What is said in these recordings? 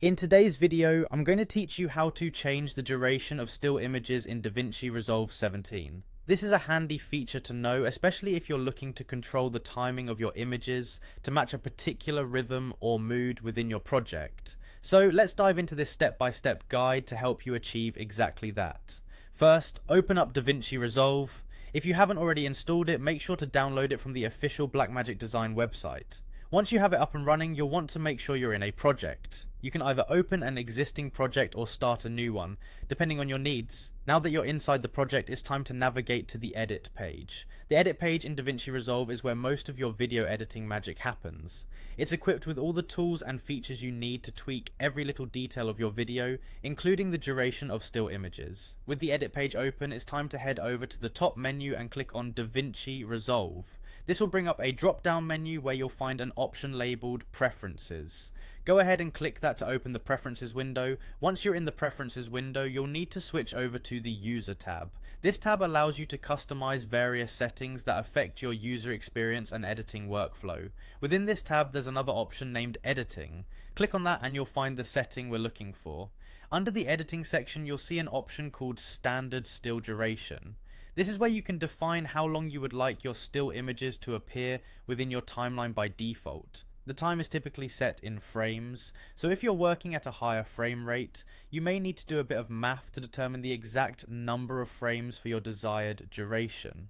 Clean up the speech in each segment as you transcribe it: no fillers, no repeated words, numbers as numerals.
In today's video, I'm going to teach you how to change the duration of still images in Davinci Resolve 17. This is a handy feature to know, especially if you're looking to control the timing of your images to match a particular rhythm or mood within your project. So let's dive into this step-by-step guide to help you achieve exactly that. First, open up Davinci Resolve. If you haven't already installed it, make sure to download it from the official Blackmagic Design website. Once you have it up and running, you'll want to make sure you're in a project. You can either open an existing project or start a new one, depending on your needs. Now that you're inside the project, it's time to navigate to the edit page. The edit page in Davinci Resolve is where most of your video editing magic happens. It's equipped with all the tools and features you need to tweak every little detail of your video, including the duration of still images. With the edit page open, it's time to head over to the top menu and click on Davinci Resolve. This will bring up a drop-down menu where you'll find an option labelled Preferences. Go ahead and click that to open the Preferences window. Once you're in the Preferences window, you'll need to switch over to the User tab. This tab allows you to customize various settings that affect your user experience and editing workflow. Within this tab, there's another option named Editing. Click on that and you'll find the setting we're looking for. Under the Editing section, you'll see an option called Standard Still Duration. This is where you can define how long you would like your still images to appear within your timeline by default. The time is typically set in frames, so if you're working at a higher frame rate, you may need to do a bit of math to determine the exact number of frames for your desired duration.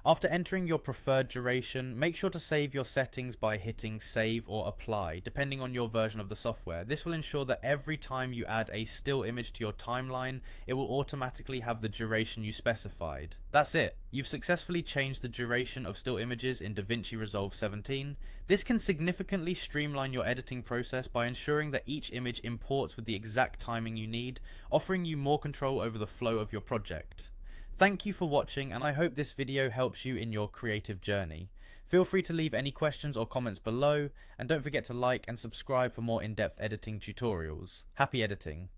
After entering your preferred duration, make sure to save your settings by hitting save or apply, depending on your version of the software. This will ensure that every time you add a still image to your timeline, it will automatically have the duration you specified. That's it. You've successfully changed the duration of still images in Davinci Resolve 17. This can significantly streamline your editing process by ensuring that each image imports with the exact timing you need, offering you more control over the flow of your project. Thank you for watching, and I hope this video helps you in your creative journey. Feel free to leave any questions or comments below, and don't forget to like and subscribe for more in-depth editing tutorials. Happy editing!